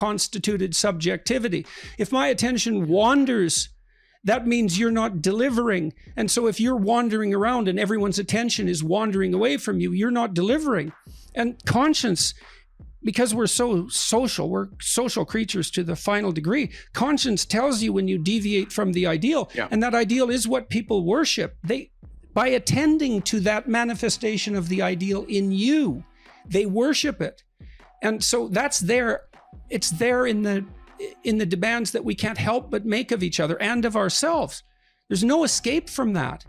constituted subjectivity. If my attention wanders, that means you're not delivering. And so if you're wandering around and everyone's attention is wandering away from you, you're not delivering. And conscience, because we're so social, we're social creatures to the final degree, conscience tells you when you deviate from the ideal. Yeah. And that ideal is what people worship. By attending to that manifestation of the ideal in you, they worship it. And so that's there. It's there in the demands that we can't help but make of each other and of ourselves. There's no escape from that.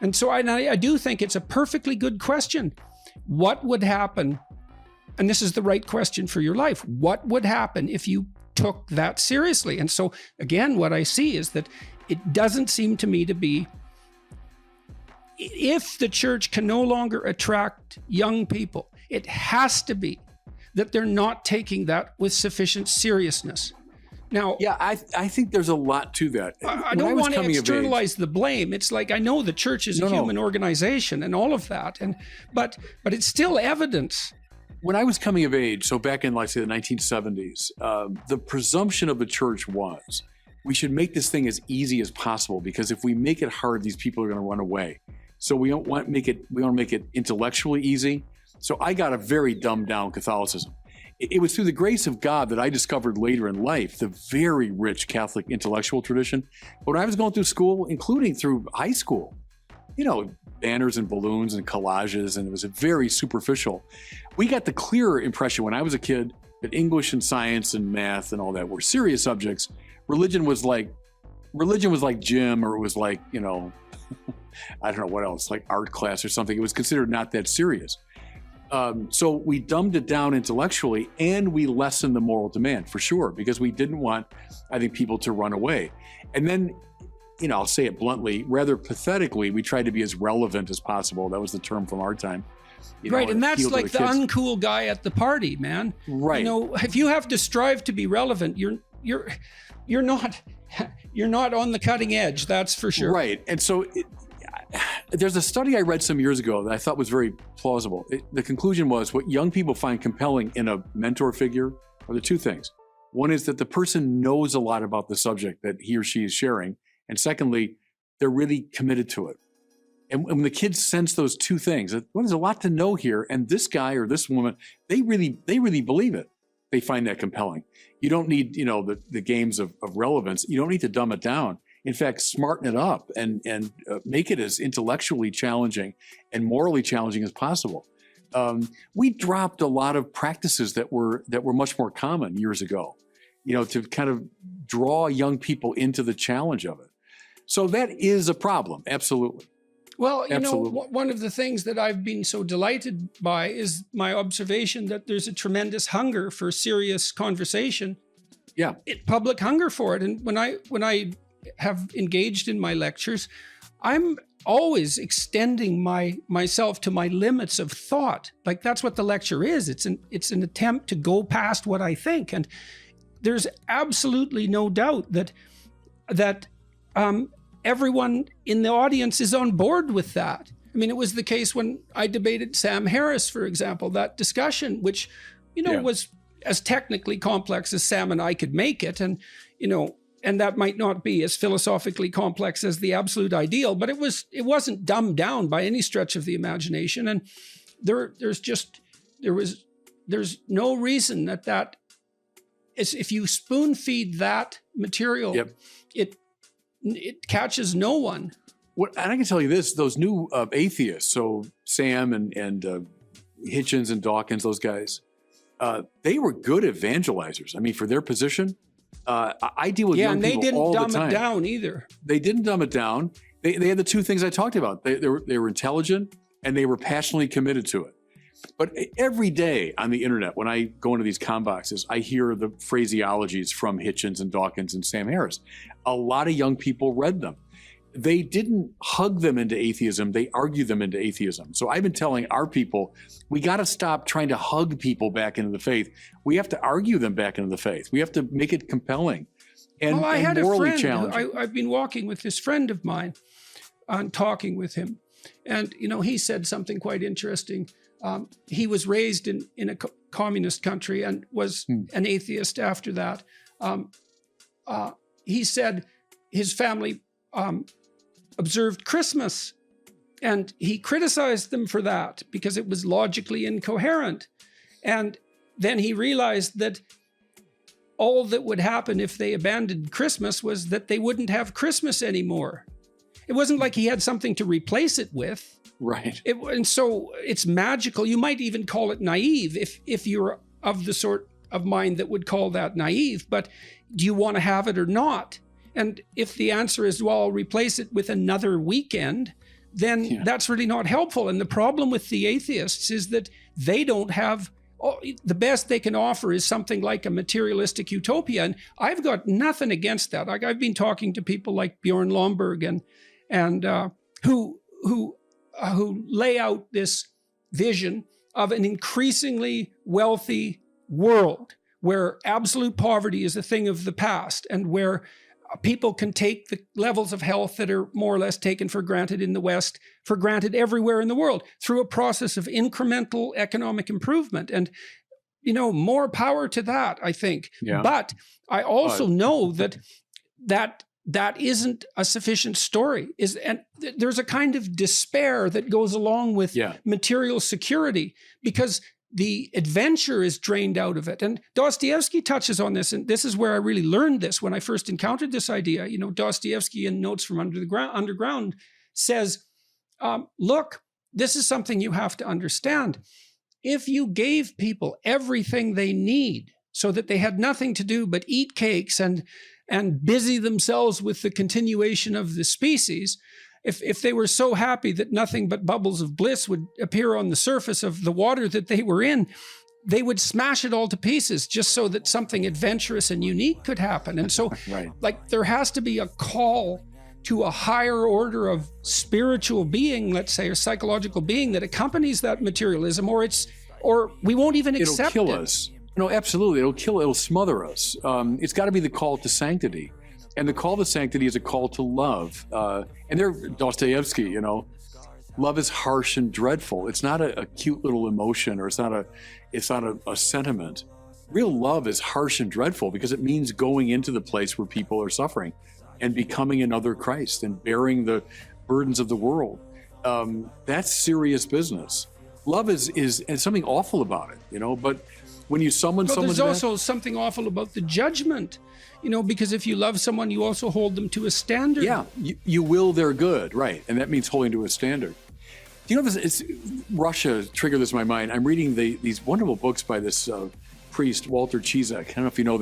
And so I do think it's a perfectly good question. What would happen? And this is the right question for your life. What would happen if you took that seriously? And so again, what I see is that it doesn't seem to me to be, if the church can no longer attract young people, it has to be that they're not taking that with sufficient seriousness. Now, yeah, I think there's a lot to that. I don't want to externalize the blame. It's like, I know the church is a human organization and all of that, but it's still evidence. When I was coming of age, so back in, like, say, the 1970s, the presumption of the church was we should make this thing as easy as possible, because if we make it hard, these people are going to run away. So we don't want to make it intellectually easy. So I got a very dumbed down Catholicism. It was through the grace of God that I discovered later in life the very rich Catholic intellectual tradition. But when I was going through school, including through high school, banners and balloons and collages, and it was very superficial. We got the clearer impression when I was a kid that English and science and math and all that were serious subjects. Religion was like gym, or it was like, I don't know what else, like art class or something. It was considered not that serious. So we dumbed it down intellectually, and we lessened the moral demand, for sure, because we didn't want, I think, people to run away. And then, I'll say it bluntly, rather pathetically, we tried to be as relevant as possible. That was the term from our time. Right, and that's like the uncool guy at the party, man. Right. If you have to strive to be relevant, you're not on the cutting edge, that's for sure. Right, and so there's a study I read some years ago that I thought was very plausible. The conclusion was what young people find compelling in a mentor figure are the two things. One is that the person knows a lot about the subject that he or she is sharing. And secondly, they're really committed to it. And when the kids sense those two things, well, there's a lot to know here, and this guy or this woman, they really believe it. They find that compelling. You don't need, the games of relevance. You don't need to dumb it down. In fact, smarten it up and make it as intellectually challenging and morally challenging as possible. We dropped a lot of practices that were much more common years ago, to kind of draw young people into the challenge of it. So that is a problem, absolutely. Well, one of the things that I've been so delighted by is my observation that there's a tremendous hunger for serious conversation. Yeah. Public hunger for it. And when I have engaged in my lectures, I'm always extending myself to my limits of thought. Like, that's what the lecture is. It's an attempt to go past what I think. And there's absolutely no doubt that everyone in the audience is on board with that. I mean, it was the case when I debated Sam Harris, for example, that discussion, which, was as technically complex as Sam and I could make it. And, and that might not be as philosophically complex as the absolute ideal, but it wasn't dumbed down by any stretch of the imagination. And there's no reason that if you spoon feed that material, yep, it catches no one. And I can tell you this: those new atheists, so Sam and Hitchens and Dawkins, those guys, they were good evangelizers. I mean, for their position, I deal with young people all the time. Yeah, and they didn't dumb it down either. They didn't dumb it down. They had the two things I talked about. They were intelligent and they were passionately committed to it. But every day on the internet, when I go into these com boxes, I hear the phraseologies from Hitchens and Dawkins and Sam Harris. A lot of young people read them. They didn't hug them into atheism. They argued them into atheism. So I've been telling our people, we got to stop trying to hug people back into the faith. We have to argue them back into the faith. We have to make it compelling and morally challenging. I've been walking with this friend of mine and talking with him. And, he said something quite interesting. He was raised in a communist country and was an atheist after that. He said his family observed Christmas, and he criticized them for that because it was logically incoherent. And then he realized that all that would happen if they abandoned Christmas was that they wouldn't have Christmas anymore. It wasn't like he had something to replace it with. Right. And so it's magical. You might even call it naive if you're of the sort of mind that would call that naive. But do you want to have it or not? And if the answer is, well, I'll replace it with another weekend, then that's really not helpful. And the problem with the atheists is that they don't have, the best they can offer is something like a materialistic utopia. And I've got nothing against that. Like, I've been talking to people like Bjorn Lomborg and who lay out this vision of an increasingly wealthy world where absolute poverty is a thing of the past, and where people can take the levels of health that are more or less taken for granted in the West for granted everywhere in the world through a process of incremental economic improvement. And, you know, more power to that, I think. Yeah. But I also know that isn't a sufficient story. And there's a kind of despair that goes along with material security, because the adventure is drained out of it. And Dostoevsky touches on this, and this is where I really learned this when I first encountered this idea. You know, Dostoevsky in Notes from Underground says, look, this is something you have to understand. If you gave people everything they need so that they had nothing to do but eat cakes and busy themselves with the continuation of the species, if they were so happy that nothing but bubbles of bliss would appear on the surface of the water that they were in, they would smash it all to pieces just so that something adventurous and unique could happen. And so like, there has to be a call to a higher order of spiritual being, let's say, or psychological being that accompanies that materialism, or we won't even accept it. It'll kill us. No, absolutely. It'll smother us. It's got to be the call to sanctity. And the call to sanctity is a call to love. And there, Dostoevsky, you know, love is harsh and dreadful. It's not a cute little emotion, or it's not a sentiment. Real love is harsh and dreadful because it means going into the place where people are suffering and becoming another Christ and bearing the burdens of the world. That's serious business. Love is something awful about it, you know, but when you summon someone, there's also something awful about the judgment, you know, because if you love someone, you also hold them to a standard. Yeah, you will their good, right? And that means holding to a standard. Do you know, it's Russia triggered this in my mind. I'm reading these wonderful books by this priest, Walter Chizek. I don't know if you know that.